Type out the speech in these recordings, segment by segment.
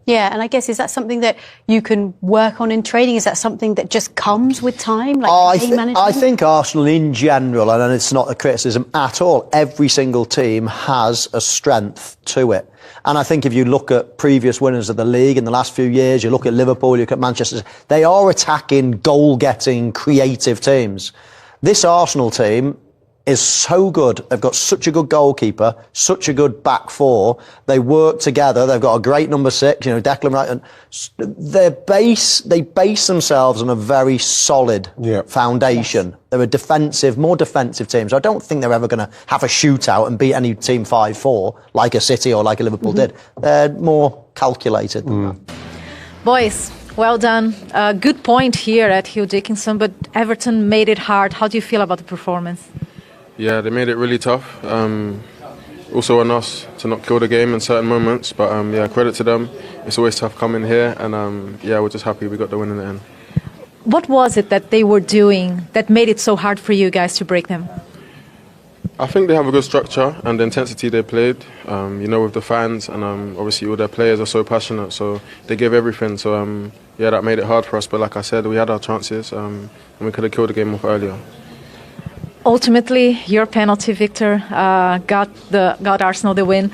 Yeah, and I guess, is that something that you can work on in training? Is that something that just comes with time, like game management? I think Arsenal in general, and it's not a criticism at all, every single team has a strength to it. And I think if you look at previous winners of the league in the last few years, you look at Liverpool, you look at Manchester, they are attacking, goal-getting, creative teams. This Arsenal team is so good. They've got such a good goalkeeper, such a good back four. They work together. They've got a great number 6, Declan Rice. And they base themselves on a very solid foundation. Yes. They're a more defensive team. So I don't think they're ever going to have a shootout and beat any team 5-4 like a City or like a Liverpool did. They're more calculated than that. Boys, well done. Good point here at Hill Dickinson, but Everton made it hard. How do you feel about the performance? Yeah, they made it really tough. Also on us to not kill the game in certain moments, but credit to them. It's always tough coming here, and we're just happy we got the win in the end. What was it that they were doing that made it so hard for you guys to break them? I think they have a good structure and the intensity they played, with the fans, and obviously all their players are so passionate, so they gave everything. So that made it hard for us, but like I said, we had our chances and we could have killed the game off earlier. Ultimately, your penalty, Victor, got Arsenal the win.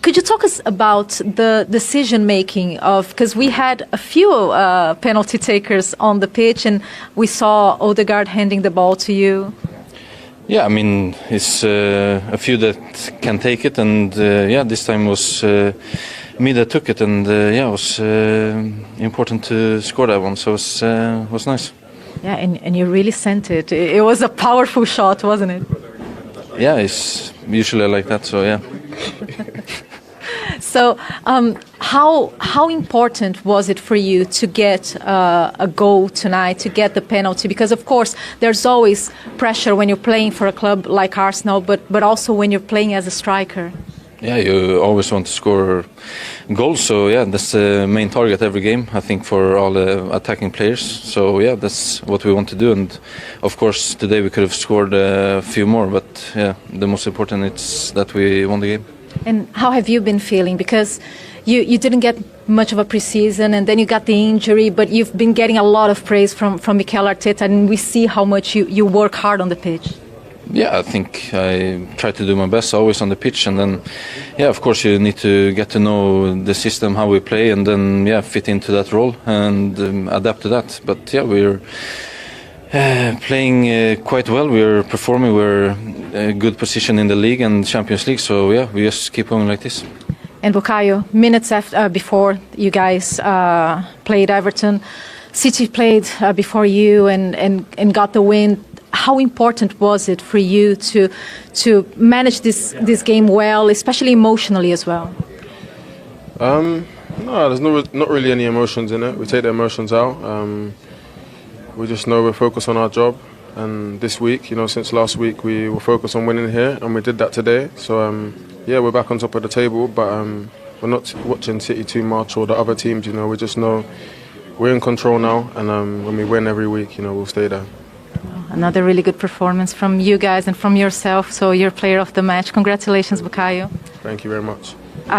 Could you talk us about the decision-making because we had a few penalty takers on the pitch, and we saw Odegaard handing the ball to you? Yeah, I mean, it's a few that can take it, and this time was me that took it, and it was important to score that one, so it was nice. Yeah, and you really sent it. It was a powerful shot, wasn't it? Yeah, it's usually like that, so yeah. So how important was it for you to get a goal tonight, to get the penalty? Because, of course, there's always pressure when you're playing for a club like Arsenal, but also when you're playing as a striker. Yeah, you always want to score goals, so that's the main target every game, I think, for all the attacking players. So that's what we want to do, and of course today we could have scored a few more, but the most important is that we won the game. And how have you been feeling? Because you didn't get much of a preseason, and then you got the injury, but you've been getting a lot of praise from Mikel Arteta, and we see how much you work hard on the pitch. Yeah, I think I try to do my best always on the pitch, and then, of course, you need to get to know the system, how we play, and then, fit into that role and adapt to that. But we're playing quite well. We're performing. We're in a good position in the league and Champions League. So we just keep going like this. And Bukayo, minutes before you guys played Everton, City played before you and got the win. How important was it for you to manage this game well, especially emotionally as well? No, there's not really any emotions in it. We take the emotions out. We just know we're focused on our job. And this week, since last week, we were focused on winning here, and we did that today. So, we're back on top of the table, but we're not watching City too much or the other teams. We just know we're in control now, and when we win every week, we'll stay there. Another really good performance from you guys and from yourself. So you're player of the match. Congratulations, Bukayo. Thank you very much.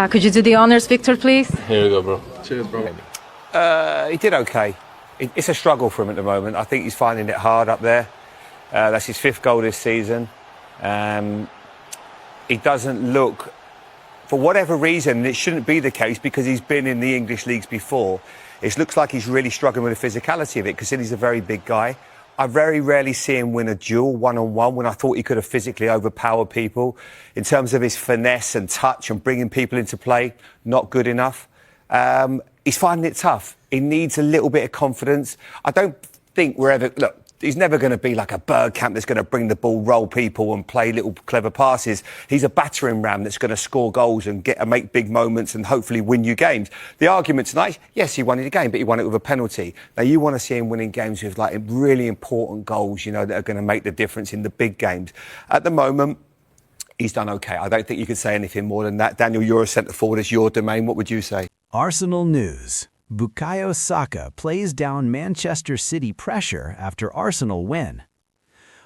Could you do the honors, Victor, please? Here you go, bro. Cheers, bro. He did okay. It's a struggle for him at the moment. I think he's finding it hard up there. That's his 5th goal this season. He doesn't look, for whatever reason, and it shouldn't be the case because he's been in the English leagues before, it looks like he's really struggling with the physicality of it because he's a very big guy. I very rarely see him win a duel one-on-one when I thought he could have physically overpowered people. In terms of his finesse and touch and bringing people into play, not good enough. He's finding it tough. He needs a little bit of confidence. I don't think we're ever... Look, he's never going to be like a Bergkamp that's going to bring the ball, roll people and play little clever passes. He's a battering ram that's going to score goals and make big moments and hopefully win you games. The argument tonight, yes, he won the game, but he won it with a penalty. Now, you want to see him winning games with like really important goals, that are going to make the difference in the big games. At the moment, he's done okay. I don't think you could say anything more than that. Daniel, you're a centre forward. It's your domain. What would you say? Arsenal news. Bukayo Saka plays down Manchester City pressure after Arsenal win.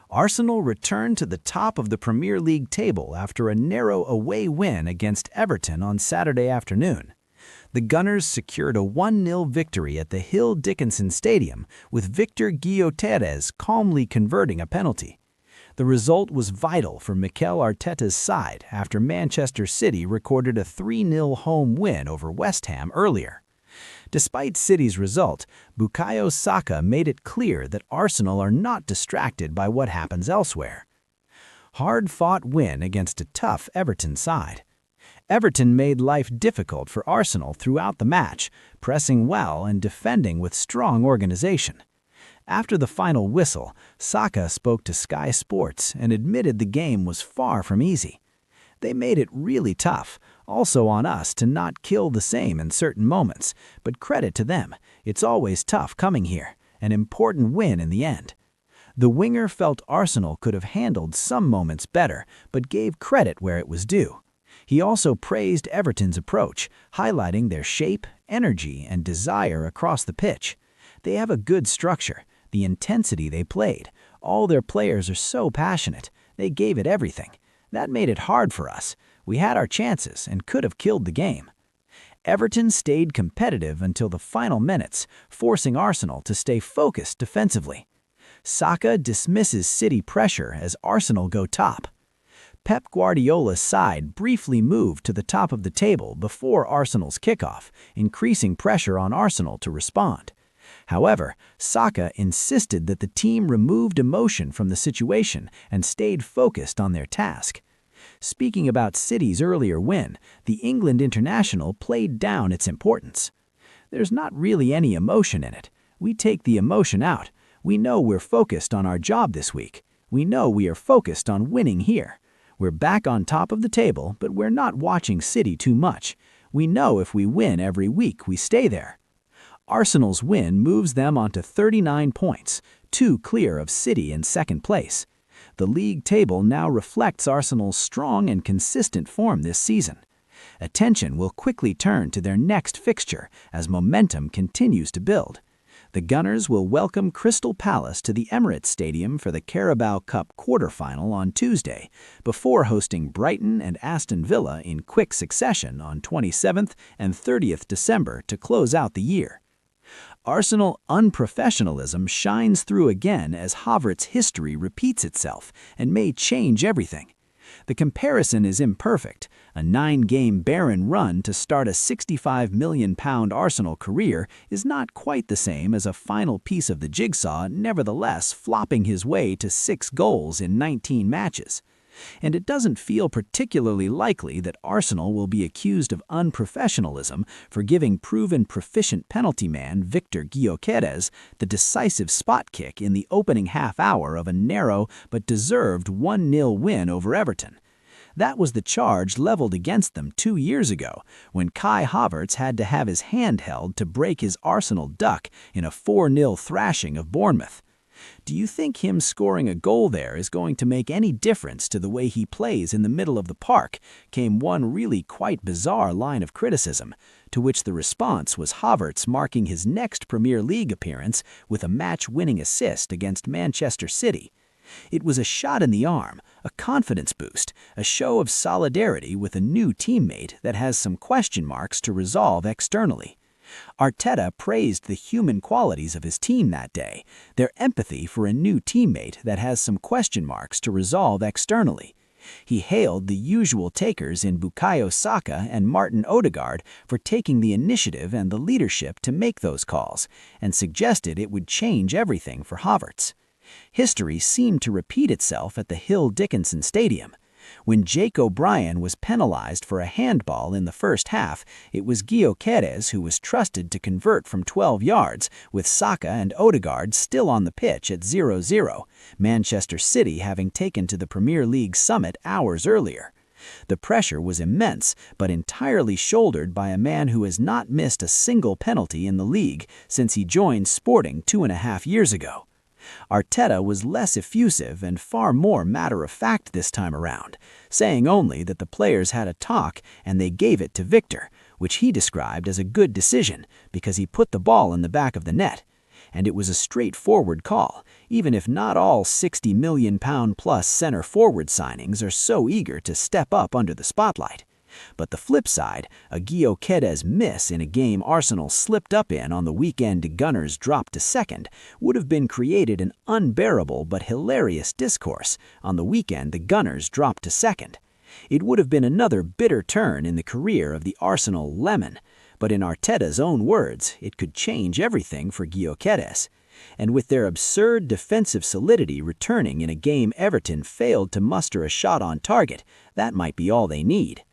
Arsenal returned to the top of the Premier League table after a narrow away win against Everton on Saturday afternoon. The Gunners secured a 1-0 victory at the Hill Dickinson Stadium, with Viktor Gyokeres calmly converting a penalty. The result was vital for Mikel Arteta's side after Manchester City recorded a 3-0 home win over West Ham earlier. Despite City's result, Bukayo Saka made it clear that Arsenal are not distracted by what happens elsewhere. Hard-fought win against a tough Everton side. Everton made life difficult for Arsenal throughout the match, pressing well and defending with strong organization. After the final whistle, Saka spoke to Sky Sports and admitted the game was far from easy. They made it really tough, also on us to not kill the same in certain moments, but credit to them, it's always tough coming here, an important win in the end. The winger felt Arsenal could have handled some moments better, but gave credit where it was due. He also praised Everton's approach, highlighting their shape, energy, and desire across the pitch. They have a good structure, the intensity they played. All their players are so passionate. They gave it everything. That made it hard for us. We had our chances and could have killed the game. Everton stayed competitive until the final minutes, forcing Arsenal to stay focused defensively. Saka dismisses City pressure as Arsenal go top. Pep Guardiola's side briefly moved to the top of the table before Arsenal's kickoff, increasing pressure on Arsenal to respond. However, Saka insisted that the team removed emotion from the situation and stayed focused on their task. Speaking about City's earlier win, the England international played down its importance. There's not really any emotion in it. We take the emotion out. We know we're focused on our job this week. We know we are focused on winning here. We're back on top of the table, but we're not watching City too much. We know if we win every week, we stay there. Arsenal's win moves them onto 39 points, 2 clear of City in second place. The league table now reflects Arsenal's strong and consistent form this season. Attention will quickly turn to their next fixture as momentum continues to build. The Gunners will welcome Crystal Palace to the Emirates Stadium for the Carabao Cup quarter-final on Tuesday, before hosting Brighton and Aston Villa in quick succession on 27th and 30th December to close out the year. Arsenal unprofessionalism shines through again as Havertz's history repeats itself and may change everything. The comparison is imperfect. A 9-game barren run to start a £65 million Arsenal career is not quite the same as a final piece of the jigsaw nevertheless flopping his way to 6 goals in 19 matches. And it doesn't feel particularly likely that Arsenal will be accused of unprofessionalism for giving proven proficient penalty man Viktor Gyökeres the decisive spot kick in the opening half hour of a narrow but deserved 1-0 win over Everton. That was the charge leveled against them 2 years ago, when Kai Havertz had to have his hand held to break his Arsenal duck in a 4-0 thrashing of Bournemouth. Do you think him scoring a goal there is going to make any difference to the way he plays in the middle of the park? Came one really quite bizarre line of criticism, to which the response was Havertz marking his next Premier League appearance with a match-winning assist against Manchester City. It was a shot in the arm, a confidence boost, a show of solidarity with a new teammate that has some question marks to resolve externally. Arteta praised the human qualities of his team that day, their empathy for a new teammate that has some question marks to resolve externally. He hailed the usual takers in Bukayo Saka and Martin Odegaard for taking the initiative and the leadership to make those calls, and suggested it would change everything for Havertz. History seemed to repeat itself at the Hill Dickinson Stadium. When Jake O'Brien was penalized for a handball in the first half, it was Gyökeres who was trusted to convert from 12 yards, with Saka and Odegaard still on the pitch at 0-0, Manchester City having taken to the Premier League summit hours earlier. The pressure was immense, but entirely shouldered by a man who has not missed a single penalty in the league since he joined Sporting 2.5 years ago. Arteta was less effusive and far more matter-of-fact this time around, saying only that the players had a talk and they gave it to Viktor, which he described as a good decision because he put the ball in the back of the net. And it was a straightforward call, even if not all £60 million plus centre-forward signings are so eager to step up under the spotlight. But the flip side, a Gyökeres miss in a game Arsenal slipped up in on the weekend the Gunners dropped to second, would have been created an unbearable but hilarious discourse. On the weekend the Gunners dropped to second. It would have been another bitter turn in the career of the Arsenal lemon. But in Arteta's own words, it could change everything for Gyökeres. And with their absurd defensive solidity returning in a game Everton failed to muster a shot on target, that might be all they need.